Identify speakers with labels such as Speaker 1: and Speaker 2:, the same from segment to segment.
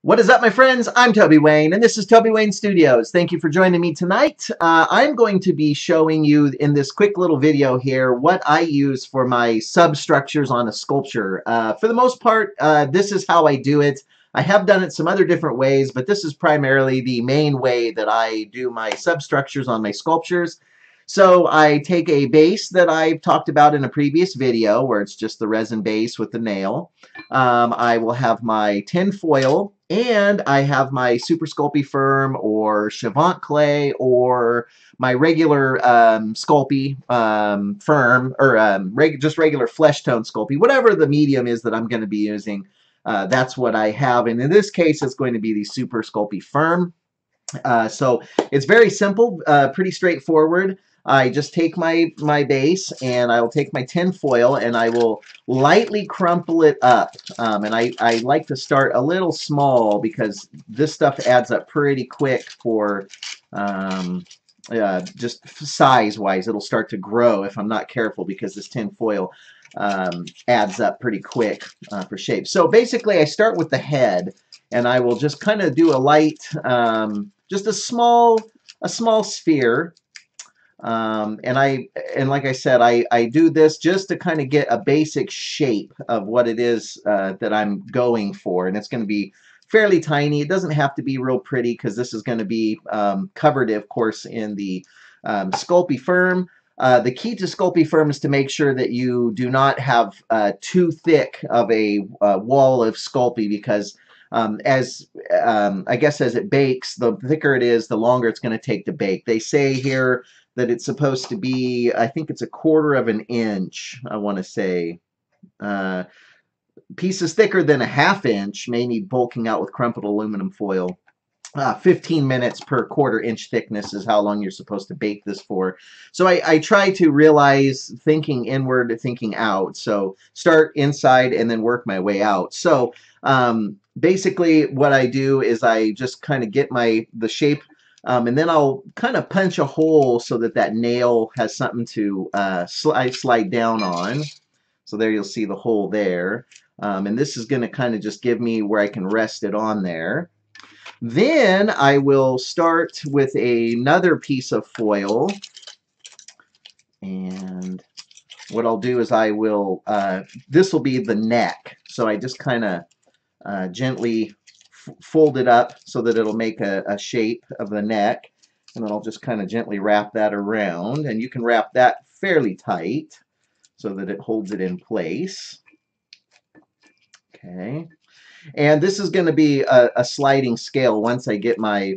Speaker 1: What is up, my friends? I'm Toby Wayne, and this is Toby Wayne Studios. Thank you for joining me tonight. I'm going to be showing you in this quick little video here what I use for my substructures on a sculpture. For the most part, this is how I do it. I have done it some other different ways, but this is primarily the main way that I do my substructures on my sculptures. So I take a base that I've talked about in a previous video where it's just the resin base with the nail. I will have my tin foil, and I have my Super Sculpey Firm or Chavant clay or my regular Sculpey Firm or just regular flesh tone Sculpey, whatever the medium is that I'm going to be using. That's what I have, and in this case, it's going to be the Super Sculpey Firm. So it's very simple, pretty straightforward. I just take my base and I will take my tin foil and I will lightly crumple it up. And I like to start a little small because this stuff adds up pretty quick for just size-wise. It'll start to grow if I'm not careful because this tin foil adds up pretty quick for shape. So basically I start with the head and I will just kind of do a light, just a small sphere. And like I said, I do this just to kind of get a basic shape of what it is that I'm going for, and it's going to be fairly tiny. It doesn't have to be real pretty because this is going to be covered, of course, in the Sculpey Firm. The key to Sculpey Firm is to make sure that you do not have too thick of a wall of Sculpey, because I guess as it bakes, the thicker it is, the longer it's going to take to bake. They say here that it's supposed to be, I think it's 1/4 of an inch, I want to say. Pieces thicker than 1/2 inch may need bulking out with crumpled aluminum foil. 15 minutes per 1/4 inch thickness is how long you're supposed to bake this for. So I try to realize thinking inward, thinking out. So start inside and then work my way out. So basically what I do is I just kind of get the shape, and then I'll kind of punch a hole so that that nail has something to slide down on. So there you'll see the hole there. And this is going to kind of just give me where I can rest it on there. Then I will start with another piece of foil, and what I'll do is I will, this will be the neck, so I just kind of gently fold it up so that it'll make a shape of the neck, and then I'll just kind of gently wrap that around, and you can wrap that fairly tight so that it holds it in place. Okay. And this is going to be a sliding scale once I get my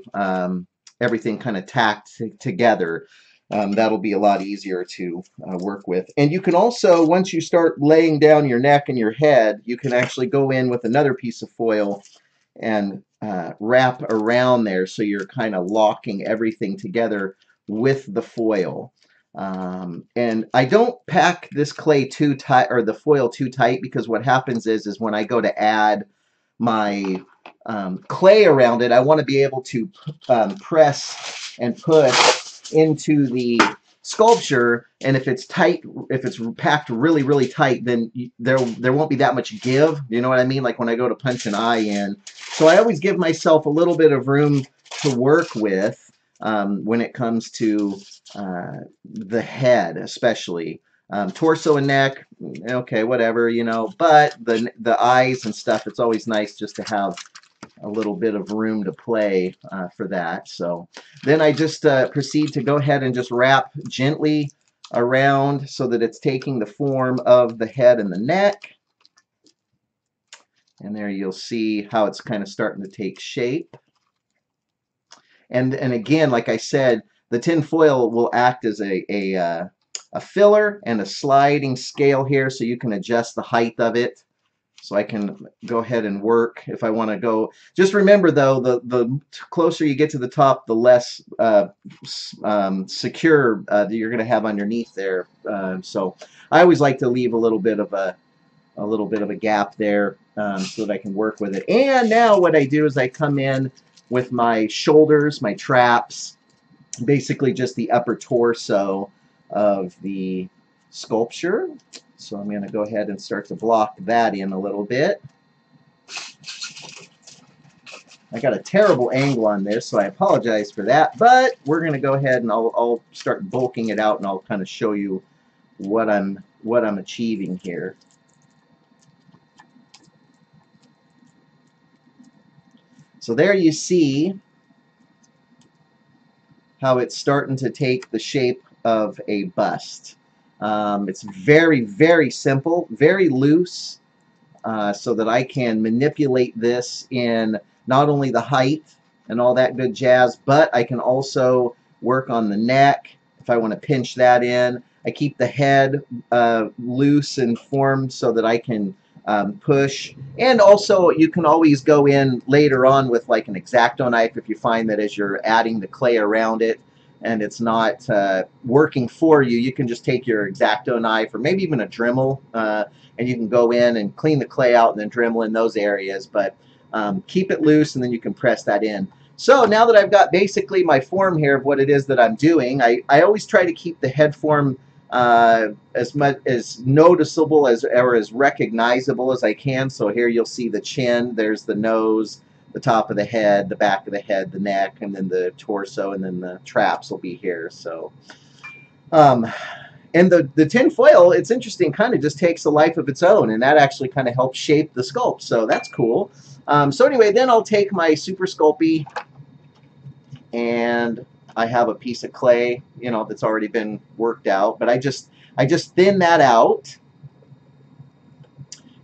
Speaker 1: everything kind of tacked together. That'll be a lot easier to work with. And you can also, once you start laying down your neck and your head, you can actually go in with another piece of foil and wrap around there so you're kind of locking everything together with the foil. And I don't pack this clay too tight, or the foil too tight, because what happens is when I go to add my clay around it, I want to be able to press and push into the sculpture, and if it's tight, if it's packed really tight, then there won't be that much give. You know what I mean? Like when I go to punch an eye in. So I always give myself a little bit of room to work with when it comes to the head, especially. Torso and neck, okay, whatever, you know, but the eyes and stuff, it's always nice just to have a little bit of room to play for that. So then I just proceed to go ahead and just wrap gently around so that it's taking the form of the head and the neck. And there you'll see how it's kind of starting to take shape. And again, like I said, the tin foil will act as a filler and a sliding scale here, so you can adjust the height of it. So I can go ahead and work if I want to go. Just remember though, the closer you get to the top, the less secure that you're going to have underneath there. So I always like to leave a little bit of a gap there so that I can work with it. And now what I do is I come in with my shoulders, my traps, basically just the upper torso of the sculpture. So I'm going to go ahead and start to block that in a little bit. I got a terrible angle on this, so I apologize for that. But we're going to go ahead and I'll start bulking it out, and I'll kind of show you what I'm achieving here. So there you see how it's starting to take the shape of a bust. It's very, very simple, very loose, so that I can manipulate this in not only the height and all that good jazz, but I can also work on the neck if I want to pinch that in. I keep the head loose and formed so that I can push. And also, you can always go in later on with like an X-Acto knife if you find that as you're adding the clay around it and it's not working for you, you can just take your X-Acto knife or maybe even a Dremel, and you can go in and clean the clay out and then Dremel in those areas. But keep it loose, and then you can press that in. So now that I've got basically my form here of what it is that I'm doing, I always try to keep the head form as much as noticeable as or as recognizable as I can. So here you'll see the chin, there's the nose, the top of the head, the back of the head, the neck, and then the torso, and then the traps will be here. So and the tin foil, it's interesting, kind of just takes a life of its own, and that actually kind of helps shape the sculpt, so that's cool. So anyway, then I'll take my Super Sculpey, and I have a piece of clay, you know, that's already been worked out, but I just thin that out,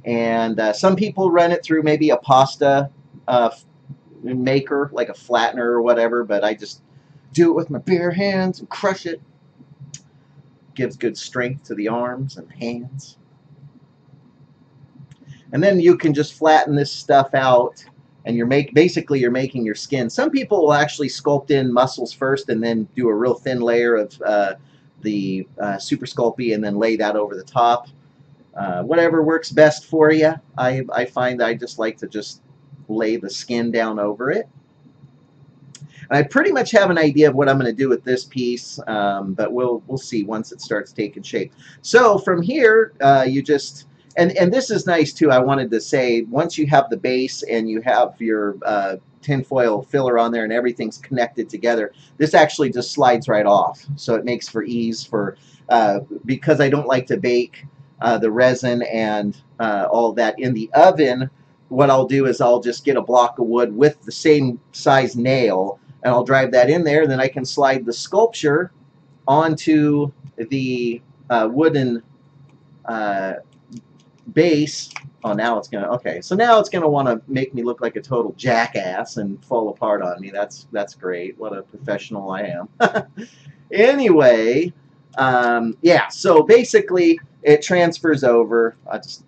Speaker 1: and some people run it through maybe a pasta maker, like a flattener or whatever, but I just do it with my bare hands and crush it. Gives good strength to the arms and hands. And then you can just flatten this stuff out, and basically you're making your skin. Some people will actually sculpt in muscles first and then do a real thin layer of the Super Sculpey and then lay that over the top. Whatever works best for you. I find I just like to just lay the skin down over it. And I pretty much have an idea of what I'm going to do with this piece, but we'll see once it starts taking shape. So from here, you just, and this is nice too, I wanted to say, once you have the base and you have your tinfoil filler on there and everything's connected together, this actually just slides right off. So it makes for ease for, because I don't like to bake the resin and all that in the oven, what I'll do is I'll just get a block of wood with the same size nail, and I'll drive that in there, and then I can slide the sculpture onto the wooden base. Oh, now it's gonna, okay, so now it's gonna want to make me look like a total jackass and fall apart on me. That's great. What a professional I am. Anyway, yeah, so basically it transfers over. I just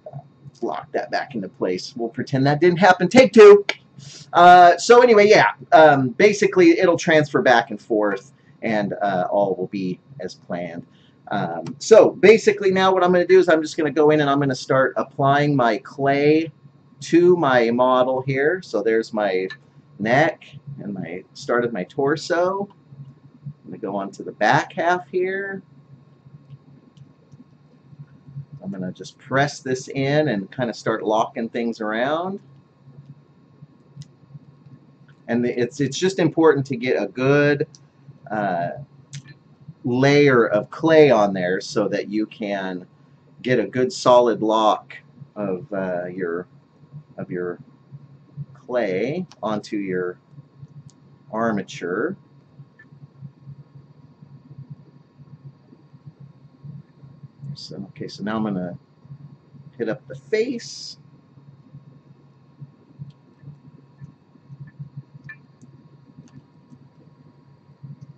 Speaker 1: lock that back into place. We'll pretend that didn't happen. Take two. So anyway, yeah, basically it'll transfer back and forth, and all will be as planned. So basically now what I'm going to do is I'm just going to go in and I'm going to start applying my clay to my model here. So there's my neck and my start of my torso. I'm going to go on to the back half here. I'm going to just press this in and kind of start locking things around. And it's just important to get a good layer of clay on there so that you can get a good solid lock of your clay onto your armature. So, okay, so now I'm going to hit up the face.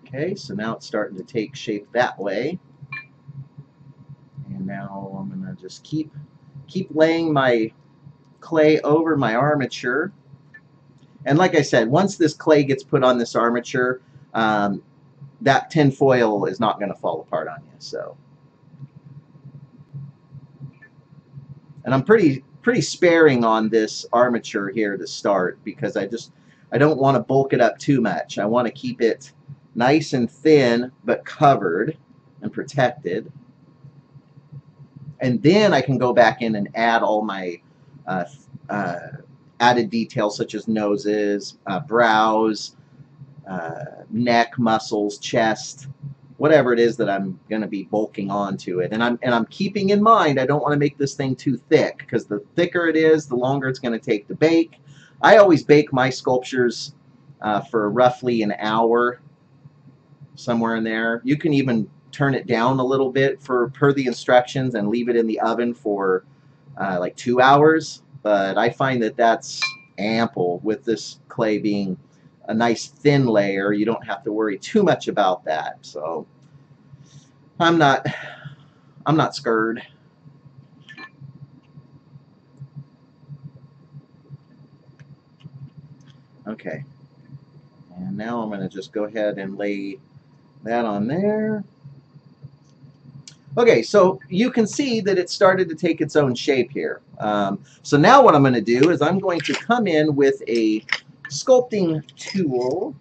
Speaker 1: Okay, so now it's starting to take shape that way. And now I'm going to just keep laying my clay over my armature. And like I said, once this clay gets put on this armature, that tin foil is not going to fall apart on you. So, and I'm pretty sparing on this armature here to start, because I don't want to bulk it up too much. I want to keep it nice and thin but covered and protected. And then I can go back in and add all my added details such as noses, brows, neck, muscles, chest, whatever it is that I'm going to be bulking onto it. And I'm keeping in mind I don't want to make this thing too thick, because the thicker it is, the longer it's going to take to bake. I always bake my sculptures for roughly an hour, somewhere in there. You can even turn it down a little bit per the instructions and leave it in the oven for like 2 hours. But I find that that's ample. With this clay being a nice thin layer, you don't have to worry too much about that. So I'm not scared. Okay, and now I'm going to just go ahead and lay that on there. Okay, so you can see that it started to take its own shape here. So now what I'm going to do is I'm going to come in with a sculpting tool,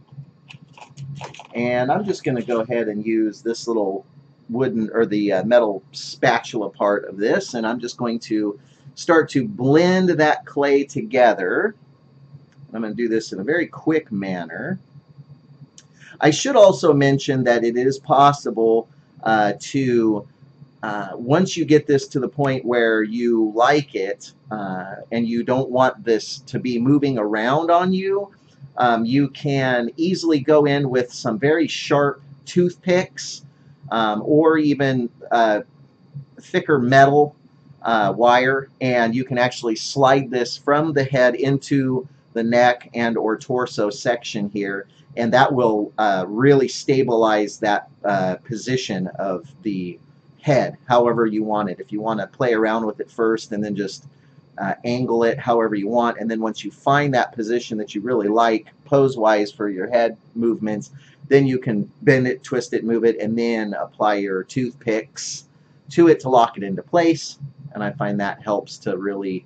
Speaker 1: and I'm just going to go ahead and use this little wooden or the metal spatula part of this, and I'm just going to start to blend that clay together. I'm going to do this in a very quick manner. I should also mention that it is possible to once you get this to the point where you like it and you don't want this to be moving around on you, you can easily go in with some very sharp toothpicks or even thicker metal wire, and you can actually slide this from the head into the neck and or torso section here, and that will really stabilize that position of the head however you want it. If you want to play around with it first and then just angle it however you want, and then once you find that position that you really like pose wise for your head movements, then you can bend it, twist it, move it, and then apply your toothpicks to it to lock it into place. And I find that helps to really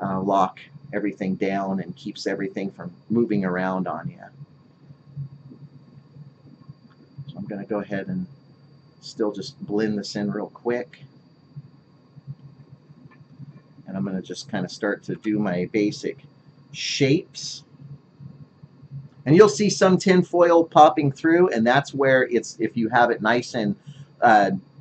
Speaker 1: lock everything down and keeps everything from moving around on you. So I'm going to go ahead and still just blend this in real quick. And I'm going to just kind of start to do my basic shapes. And you'll see some tin foil popping through, and that's where it's, if you have it nice and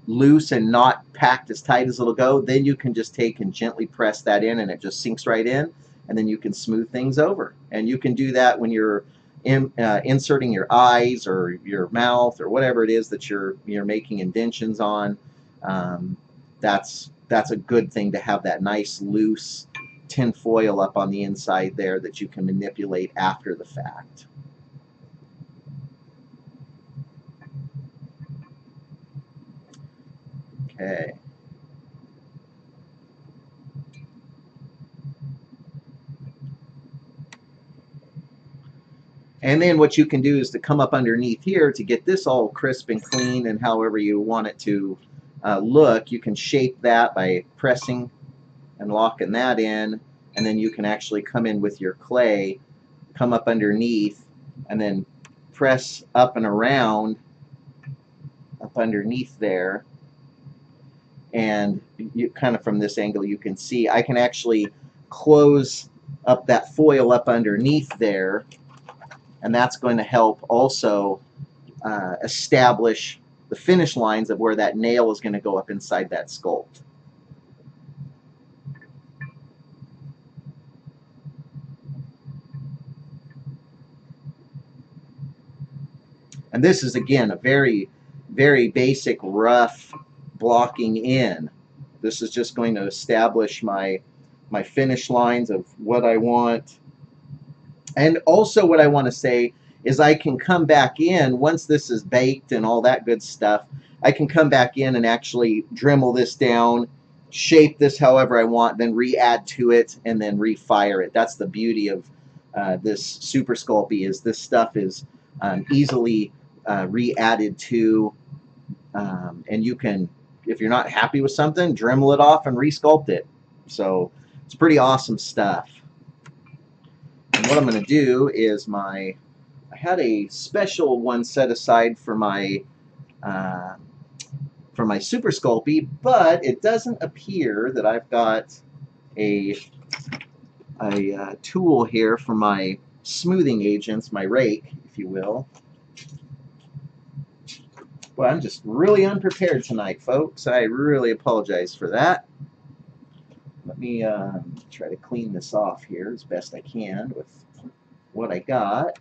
Speaker 1: loose and not packed as tight as it'll go, then you can just take and gently press that in and it just sinks right in, and then you can smooth things over. And you can do that when you're inserting your eyes or your mouth or whatever it is that you're making indentions on. That's a good thing to have that nice loose tin foil up on the inside there that you can manipulate after the fact. Okay. And then what you can do is to come up underneath here to get this all crisp and clean and however you want it to look. You can shape that by pressing and locking that in, and then you can actually come in with your clay, come up underneath, and then press up and around up underneath there. And you kind of from this angle you can see I can actually close up that foil up underneath there, and that's going to help also establish the finish lines of where that nail is going to go up inside that sculpt. And this is again a very, very basic rough blocking in. This is just going to establish my finish lines of what I want. And also what I want to say is I can come back in once this is baked and all that good stuff. I can come back in and actually Dremel this down, shape this however I want, then re-add to it and then refire it. That's the beauty of this Super Sculpey, is this stuff is easily re-added to, and you can, if you're not happy with something, Dremel it off and re-sculpt it. So it's pretty awesome stuff. And what I'm going to do is I had a special one set aside for my Super Sculpey, but it doesn't appear that I've got a a tool here for my smoothing agents, my rake, if you will. Well, I'm just really unprepared tonight, folks. I really apologize for that. Let me try to clean this off here as best I can with what I got.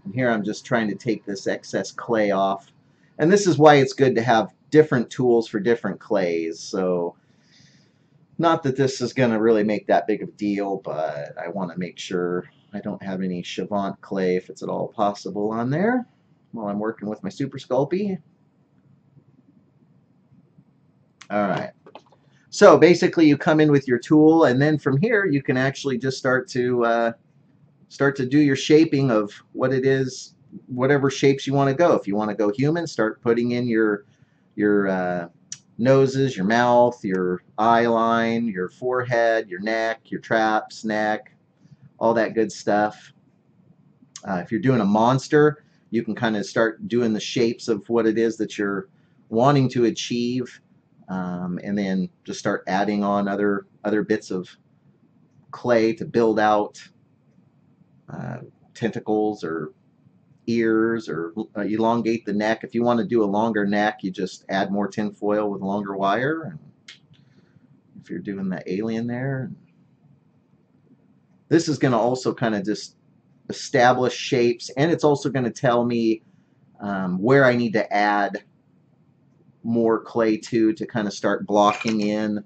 Speaker 1: And here I'm just trying to take this excess clay off. And this is why it's good to have different tools for different clays. So, not that this is going to really make that big of a deal, but I want to make sure I don't have any Chavant clay, if it's at all possible, on there while I'm working with my Super Sculpey. All right. So basically, you come in with your tool, and then from here, you can actually just start to do your shaping of what it is, whatever shapes you want to go. If you want to go human, start putting in your noses, your mouth, your eye line, your forehead, your neck, your traps, neck, all that good stuff. If you're doing a monster, you can kind of start doing the shapes of what it is that you're wanting to achieve, and then just start adding on other bits of clay to build out tentacles or ears, or elongate the neck. If you want to do a longer neck, you just add more tin foil with longer wire. And if you're doing the alien there, this is going to also kind of just establish shapes, and it's also going to tell me where I need to add more clay to kind of start blocking in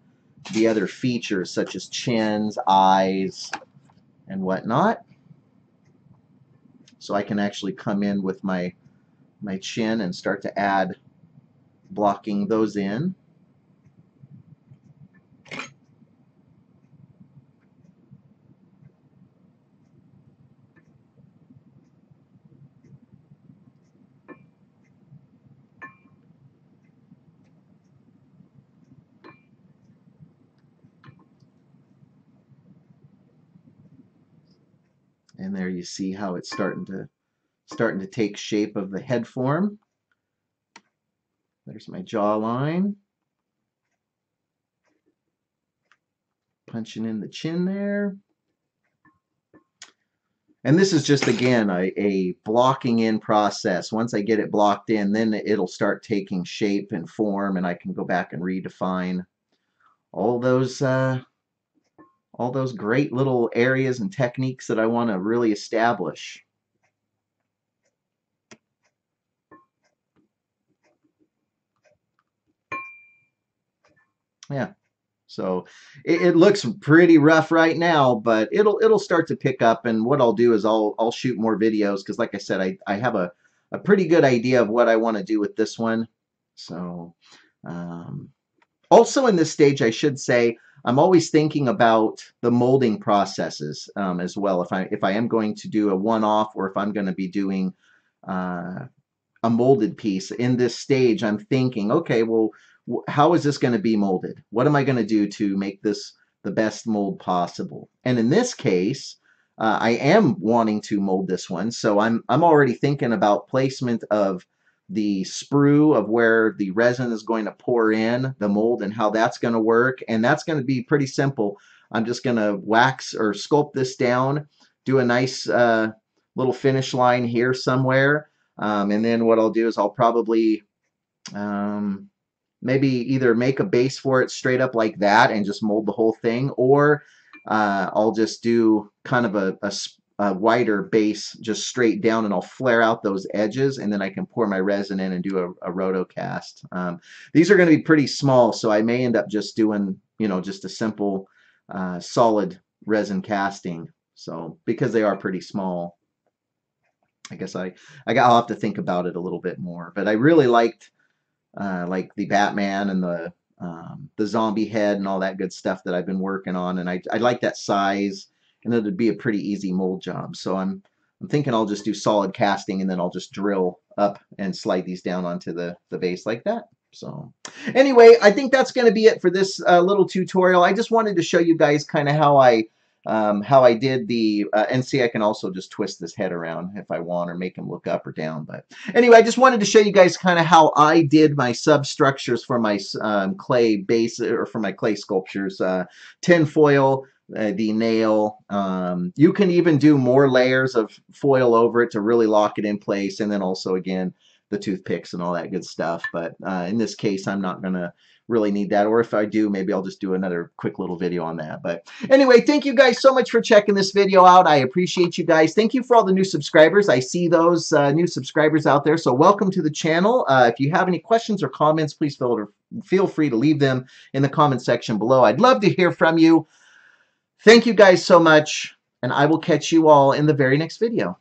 Speaker 1: the other features such as chins, eyes, and whatnot. So I can actually come in with my chin and start to add blocking those in. And there you see how it's starting to take shape of the head form. There's my jawline. Punching in the chin there. And this is just, again, a blocking in process. Once I get it blocked in, then it'll start taking shape and form, and I can go back and redefine all those great little areas and techniques that I want to really establish. Yeah. So it looks pretty rough right now, but it'll start to pick up. And what I'll do is I'll shoot more videos, because like I said, I have a pretty good idea of what I want to do with this one. So also in this stage, I should say, I'm always thinking about the molding processes as well. If I am going to do a one-off, or if I'm going to be doing a molded piece in this stage, I'm thinking, okay, well, how is this going to be molded? What am I going to do to make this the best mold possible? And in this case, I am wanting to mold this one, so I'm already thinking about placement of the sprue of where the resin is going to pour in the mold and how that's going to work. And that's going to be pretty simple. I'm just going to wax or sculpt this down, do a nice little finish line here somewhere. And then what I'll do is I'll probably maybe either make a base for it straight up like that and just mold the whole thing, or I'll just do kind of a wider base just straight down, and I'll flare out those edges, and then I can pour my resin in and do a rotocast. These are going to be pretty small, so I may end up just doing, just a simple solid resin casting. So because they are pretty small, I guess I'll have to think about it a little bit more. But I really liked like the Batman and the zombie head and all that good stuff that I've been working on, and I like that size, and it'd be a pretty easy mold job. So I'm thinking I'll just do solid casting, and then I'll just drill up and slide these down onto the base like that. So anyway, I think that's going to be it for this little tutorial. I just wanted to show you guys kind of how I did the, and see, I can also just twist this head around if I want, or make him look up or down. But anyway, I just wanted to show you guys kind of how I did my substructures for my clay base, or for my clay sculptures. Tin foil, the nail. You can even do more layers of foil over it to really lock it in place, and then also again the toothpicks and all that good stuff. But in this case, I'm not gonna really need that, or if I do, maybe I'll just do another quick little video on that. But anyway, thank you guys so much for checking this video out. I appreciate you guys. Thank you for all the new subscribers. I see those new subscribers out there, so welcome to the channel. If you have any questions or comments, please feel free to leave them in the comment section below. I'd love to hear from you. Thank you guys so much, and I will catch you all in the very next video.